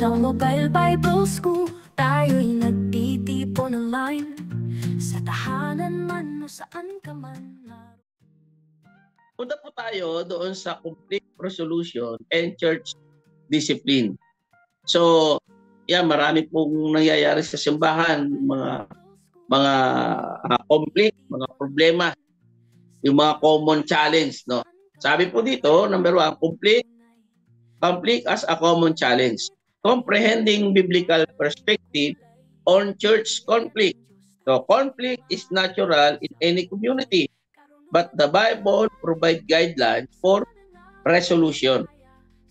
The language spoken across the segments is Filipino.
Sa Mobile Bible School, tayo'y nagtitipon online. Sa tahanan man o saan ka man. Punta po tayo doon sa conflict resolution and church discipline. So, marami pong nangyayari sa simbahan, mga conflict, mga problema, yung mga common challenge, no? Sabi po dito, number 1, conflict as a common challenge. Comprehending biblical perspective on church conflict. So, conflict is natural in any community, but the Bible provides guidelines for resolution.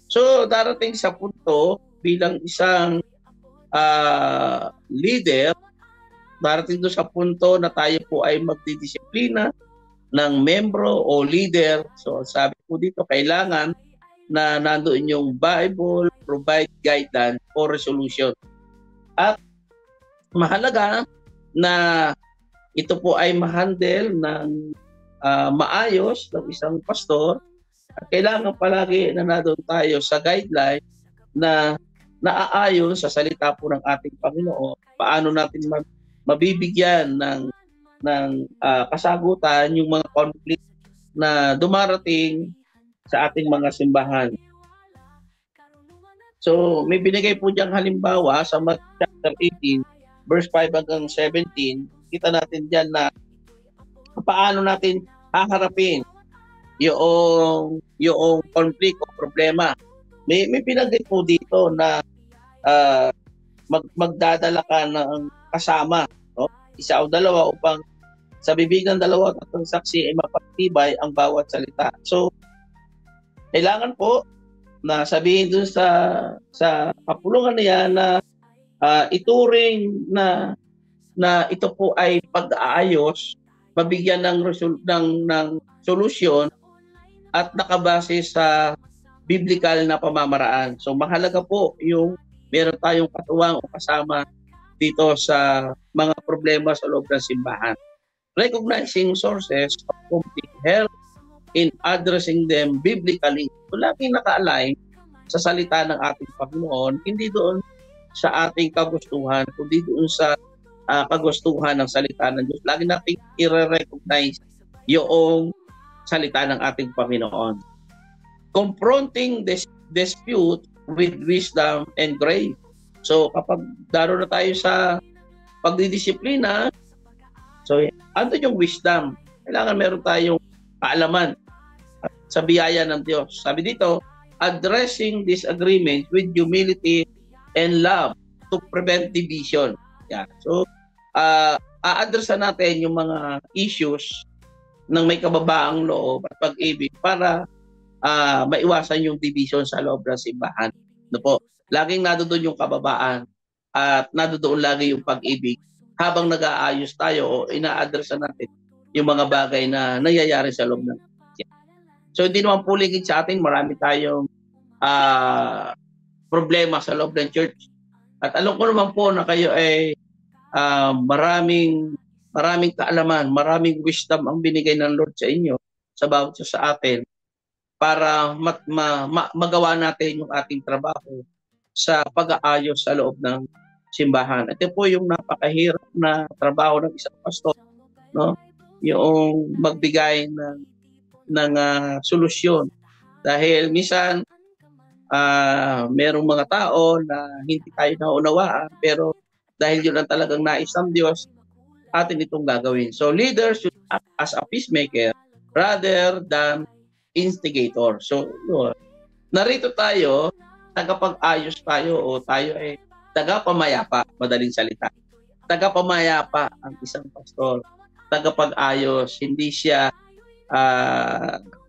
So, darating sa punto bilang isang leader, darating doon sa punto na tayo po ay magdidisiplina ng membro o leader. So, sabi po dito, kailangan na nandoon yung Bible provide guidance for resolution. At mahalaga na ito po ay ma-handle ng maayos ng isang pastor. At kailangan palagi na nandoon tayo sa guideline na naaayon sa salita po ng ating Panginoon. Paano natin mabibigyan ng kasagutan yung mga conflict na dumarating sa ating mga simbahan. So, may binigay po diyang halimbawa sa Matthew chapter 18, verse 5 hanggang 17. Kita natin diyan na paano natin haharapin yung conflict o problema. May binigay po dito na magdadala ka ng kasama, no? Isa o dalawa upang sa bibig ng dalawa at tatlong saksi ay mapagtibay ang bawat salita. So, kailangan po na sabihin dun sa kapulungan niya na ituring na ito po ay pag-aayos, mabigyan ng solusyon at nakabase sa biblical na pamamaraan. So mahalaga po yung meron tayong katuwang o kasama dito sa mga problema sa loob ng simbahan. Recognizing sources of conflict help in addressing them biblically. So, laging naka-align sa salita ng ating Panginoon, hindi doon sa ating kagustuhan, kundi doon sa kagustuhan ng salita ng Diyos. Lagi nating i-recognize yung salita ng ating Panginoon. Confronting dispute with wisdom and grace. So, kapag daro na tayo sa pagdidisiplina, so, ano yung wisdom? Kailangan meron tayong kaalaman sa biyaya ng Diyos. Sabi dito, addressing disagreements with humility and love to prevent division. Yeah. So, a-addressan natin yung mga issues ng may kababaang loob at pag-ibig para maiwasan yung division sa loob ng simbahan. No po? Laging nadoon yung kababaan at nadoon lagi yung pag-ibig habang nag-aayos tayo o ina-addressan natin yung mga bagay na nangyayari sa loob ng Christian. So hindi naman puligid sa atin, marami tayong problema sa loob ng church. At alam ko naman po na kayo ay maraming kaalaman, maraming wisdom ang binigay ng Lord sa inyo, sa bawat isa sa atin, para magawa natin yung ating trabaho sa pag-aayos sa loob ng simbahan. Ito po yung napakahirap na trabaho ng isang pastor, no? Yung magbigay ng solusyon. Dahil minsan merong mga tao na hindi tayo naunawaan, pero dahil yun ang talagang nais ng Diyos, atin itong gagawin. So leaders should act as a peacemaker rather than instigator. So narito tayo, tagapag-ayos tayo o tayo ay tagapamayapa, madaling salita. Tagapamayapa ang isang pastor. Tagapag-ayos, hindi siya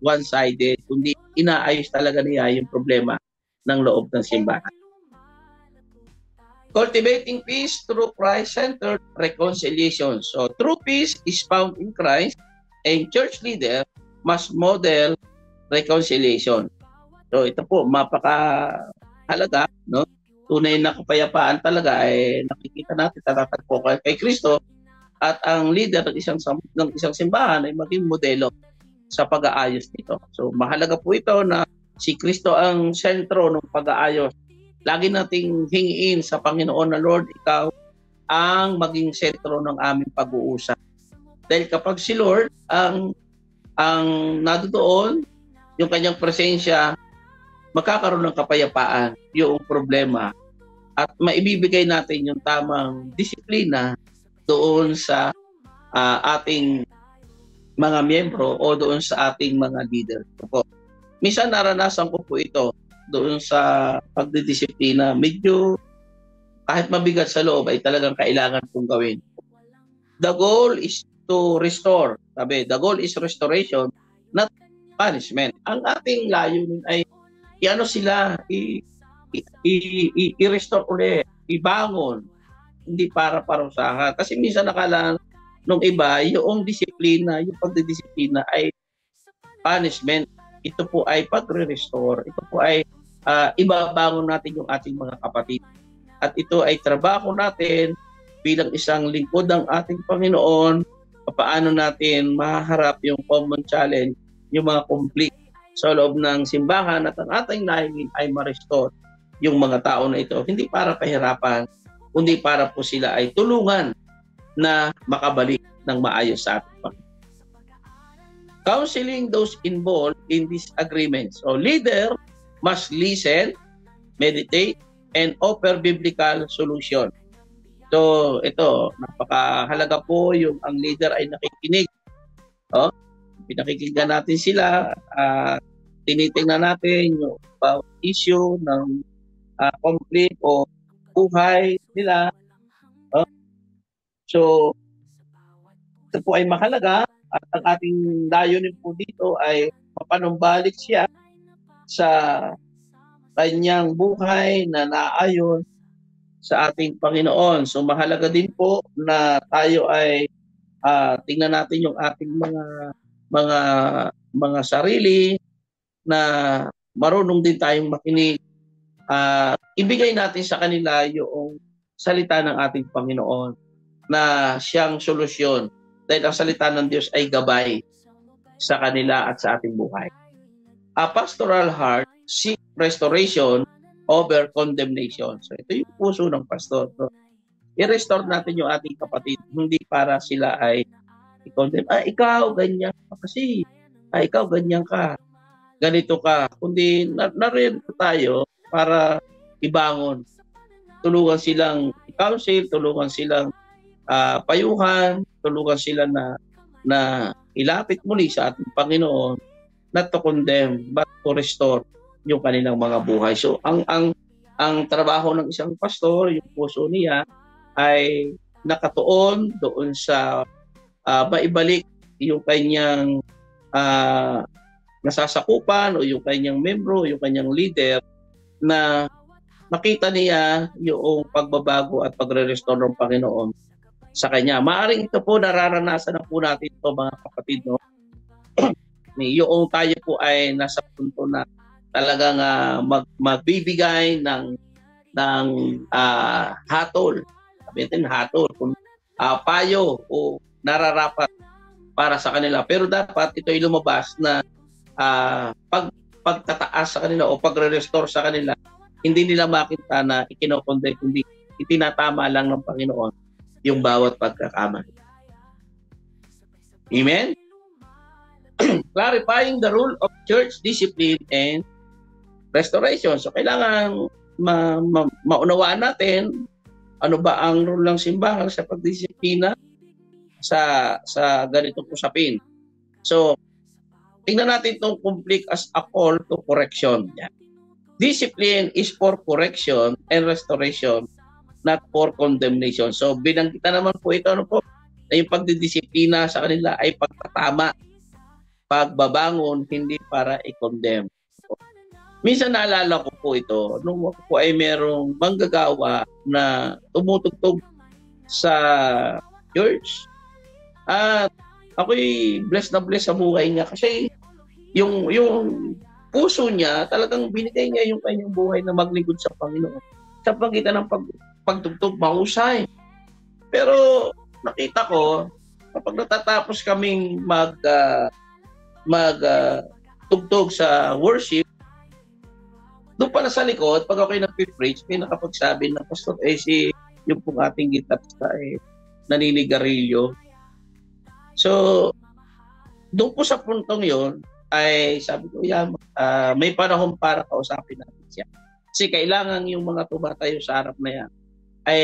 one-sided, kundi inaayos talaga niya yung problema ng loob ng simbahan. Cultivating peace through Christ-centered reconciliation. So, true peace is found in Christ, and church leader must model reconciliation. So, ito po, mapakahalaga, no? Tunay na kapayapaan talaga ay nakikita natin, tatatagpo kay Kristo, at ang leader ng isang simbahan ay maging modelo sa pag-aayos nito. So, mahalaga po ito na si Kristo ang sentro ng pag-aayos lagi nating hingiin sa Panginoon na, Lord, ikaw ang maging sentro ng aming pag-uusap. Dahil kapag si Lord ang nadoon, yung kanyang presensya, magkakaroon ng kapayapaan yung problema at maibibigay natin yung tamang disiplina doon sa ating mga miyembro o doon sa ating mga leader. Minsan naranasan ko po ito doon sa pagdidisiplina. Medyo kahit mabigat sa loob ay talagang kailangan kong gawin. The goal is to restore. Sabi, the goal is restoration, not punishment. Ang ating layunin ay i-ano sila, i-restore ulit, ibangon, hindi para parusahan. Kasi minsan nakala nung iba, yung disiplina, yung pagdidisiplina ay punishment. Ito po ay pagre-restore. Ito po ay ibabangon natin yung ating mga kapatid. At ito ay trabaho natin bilang isang lingkod ng ating Panginoon, paano natin maharap yung common challenge, yung mga conflict sa loob ng simbahan, at ang ating layunin ay ma-restore yung mga tao na ito. Hindi para pahirapan, kundi para po sila ay tulungan na makabalik ng maayos sa ating Panginoon. Counseling those involved in this agreement. So leader must listen, meditate, and offer biblical solution. So ito, napakahalaga po yung ang leader ay nakikinig. Pinakikinggan natin sila, tinitingnan natin yung issue ng conflict o buhay nila. So ito po ay mahalaga at ang ating layunin po dito ay mapanumbalik siya sa kanyang buhay na naayon sa ating Panginoon. So mahalaga din po na tayo ay tingnan natin yung ating mga sarili na marunong din tayong makinig. Ibigay natin sa kanila yung salita ng ating Panginoon na siyang solusyon. Dahil ang salita ng Diyos ay gabay sa kanila at sa ating buhay. A pastoral heart seek restoration over condemnation. So ito yung puso ng pastor. So, i-restore natin yung ating kapatid, hindi para sila ay i-condemn. Ikaw ganyan ka kasi. Ikaw ganyan ka. Ganito ka. Kundi narin tayo para ibangon. Tulungan silang i-counsel, tulungan silang payuhan, tulungan sila na ilapit muli sa ating Panginoon, not to condemn but to restore yung kanilang mga buhay. So ang trabaho ng isang pastor, yung puso niya ay nakatuon doon sa maibalik yung kanyang nasasakupan o yung kanyang membro, yung kanyang leader, na makita niya yung pagbabago at pagre-restore ng Panginoon sa kanya. Maaring ito po nararanasan na po natin ito, mga kapatid, no? Yung tayo po ay nasa punto na talagang magbibigay ng hatol. Sabihin hatol, kung payo o nararapat para sa kanila. Pero dapat ito ay lumabas na pagtataas sa kanila o pagre-restore sa kanila, hindi nila makita na ikinokondem, kundi itinatama lang ng Panginoon yung bawat pagkakamali. Amen? Clarifying the rule of church discipline and restoration. So kailangan maunawaan natin ano ba ang rule ng simbahan sa pagdisiplina sa ganitong usapin. So tingnan natin itong conflict as a call to correction. Yan. Discipline is for correction and restoration, not for condemnation. So binanggit naman po ito, ano po, na yung pagdidisiplina sa kanila ay pagtatama, pagbabangon, hindi para i-condemn. Minsan naalala ko po ito, nung ako po ay merong manggagawa na tumutugtog sa church. At ako'y blessed na blessed sa buhay niya kasi yung puso niya, talagang binigay niya yung kanyang buhay na maglingkod sa Panginoon. Sa pagitan ng pagtugtog, mahusay. Pero nakita ko, kapag natatapos kaming magtugtog sa worship, doon pala sa likod, pag ako'y nagpipreach, may nakapagsabi na, Pastor, si yung pong ating gitarista naninigarilyo. So, doon po sa puntong yon ay sabi ko, may panahon para kausapin natin siya. Kasi kailangan yung mga tumatayo sa harap na yan ay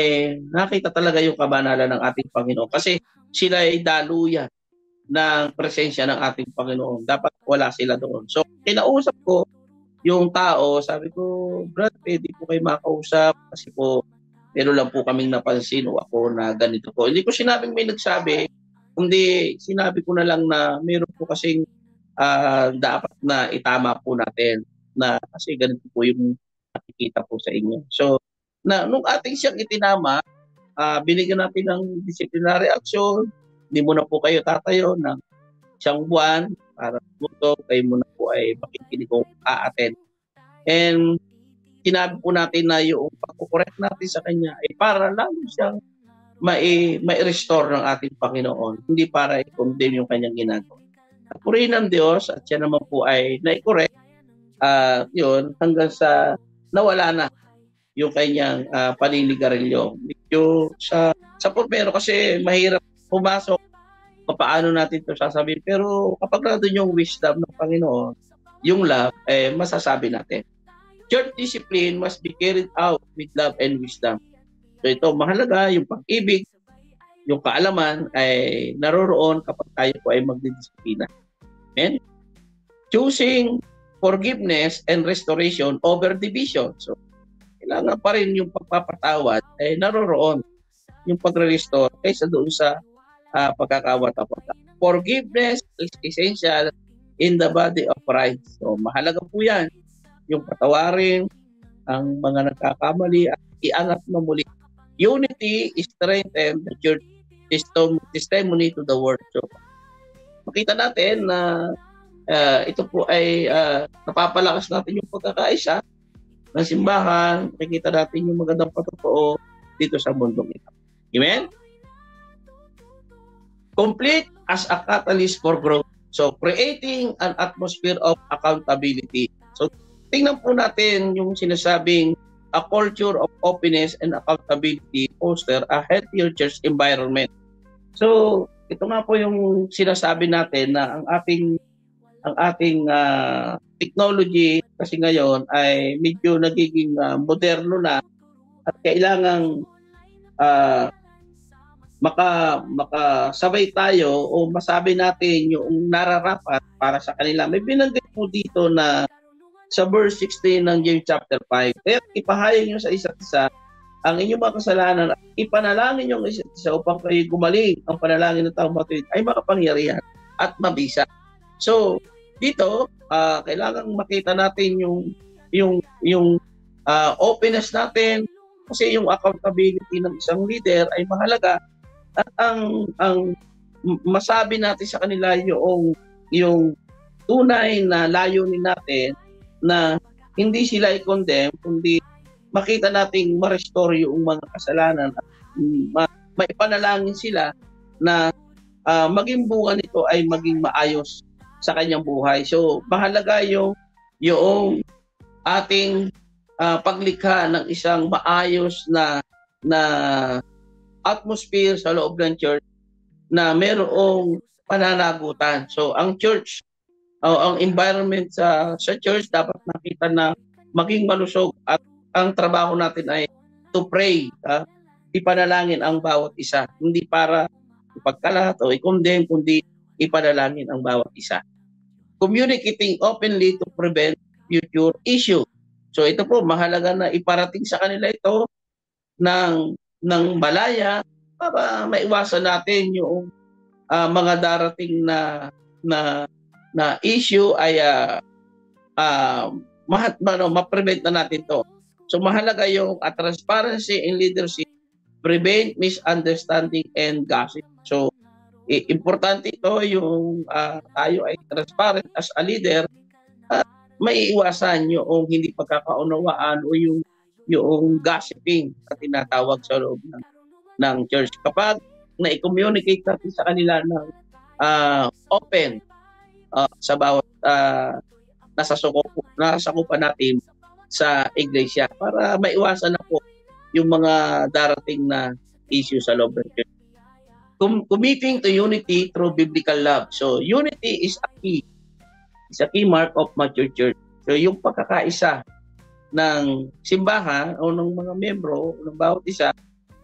nakita talaga yung kabanalan ng ating Panginoon. Kasi sila ay daluyan ng presensya ng ating Panginoon. Dapat wala sila doon. So, kinausap ko yung tao, sabi ko, Brad, pwede po kayo makausap kasi po, meron lang po kaming napansin o ako na ganito po. Hindi ko sinabing may nagsabi, kundi sinabi ko na lang na meron po kasing dapat na itama po natin na kasi ganito po yung nakikita po sa inyo. So, nung ating siyang itinama, binigyan natin ng disciplinary action, hindi muna po kayo tatayo ng isang buwan para buto, kayo muna po ay makikinig kung a-attend. And sinabi po natin na yung pag-correct natin sa kanya ay para lang siyang mai-restore ng ating Panginoon, hindi para i-condemn yung kanyang ginagawa. Purihin ng Diyos at siya naman po ay na-correct yun hanggang sa nawala na yung kanyang paninigarilyo. Medyo sa purbero kasi mahirap pumasok paano natin ito sasabihin. Pero kapag natin yung wisdom ng Panginoon, yung love, masasabi natin. Church discipline must be carried out with love and wisdom. So ito, mahalaga yung pag-ibig, yung kaalaman ay naroroon kapag tayo po ay magdidisiplina. Amen? Choosing forgiveness and restoration over division. So, kailangan pa rin yung pagpapatawad ay naroroon yung pagre-restore kaysa doon sa pagkakawat-awat. Forgiveness is essential in the body of Christ. So, mahalaga po yan. Yung patawarin ang mga nagkakamali at iangat na muli. Unity is strengthened the church testimony to the world. So, makita natin na ito po ay napapalakas natin yung pagkakaisa ng simbahan. Makikita natin yung magandang patotoo dito sa mundong ito. Amen? Complete as a catalyst for growth. So, creating an atmosphere of accountability. So, tingnan po natin yung sinasabing a culture of openness and accountability foster a healthier church environment. So, ito nga po yung sinasabi natin na ang ating technology kasi ngayon ay medyo nagiging moderno na at kailangang makasabay tayo o masabi natin yung nararapat para sa kanila. May binanggit po dito na sa verse 16 ng James chapter 5, kaya ipahayag nyo sa isa't isa ang inyong mga kasalanan at ipanalangin nyo ang isa't isa upang kayo gumaling. Ang panalangin ng taong matuwid ay makapangyarihan at mabisa. So, dito, kailangan makita natin yung openness natin kasi yung accountability ng isang leader ay mahalaga. At ang masabi natin sa kanila yung tunay na layunin natin na hindi sila i-condemn, kundi makita nating ma-restore yung mga kasalanan at maipanalangin sila na maging bunga nito ay maging maayos sa kanyang buhay. So, mahalaga yung ating paglikha ng isang maayos na atmosphere sa loob ng church na mayroong pananagutan. So, ang church, ang environment sa church dapat nakita na maging malusog at ang trabaho natin ay to pray, ipanalangin ang bawat isa. Hindi para ipagkalat o i-condemn, kundi ipanalangin ang bawat isa. Communicating openly to prevent future issue. So ito po, mahalaga na iparating sa kanila ito ng malaya para maiwasan natin yung mga darating na issue ay ma-prevent na natin to. So mahalaga yung transparency in leadership, prevent misunderstanding and gossip. So importante ito yung tayo ay transparent as a leader at maiiwasan yung hindi pagkakaunawaan o yung gossiping na tinatawag sa loob ng church. Kapag na-communicate natin sa kanila ng open sa bawat nasasakupan natin, sa iglesia para maiwasan na po yung mga darating na issue sa loob ng church. Committing to unity through biblical love. So, unity is a key. It's a key mark of mature church. So, yung pagkakaisa ng simbahan o ng mga membro ng bawat isa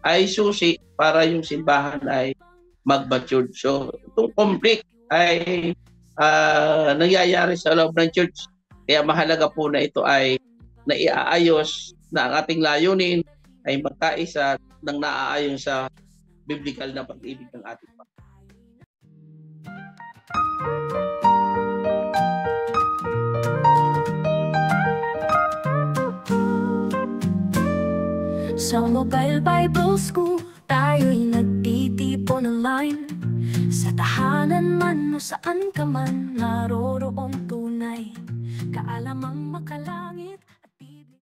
ay susi para yung simbahan ay mag-mature. So, itong conflict ay nangyayari sa loob ng church. Kaya mahalaga po na ito ay naiaayos na ang ating layunin ay magkaisa ng naaayon sa biblical na pag-ibig ng ating Panginoon. Sa Mobile Bible School, tayo'y nagtitipon online. Sa tahanan man o saan ka man, naroroong tunay kaalamang makalangit.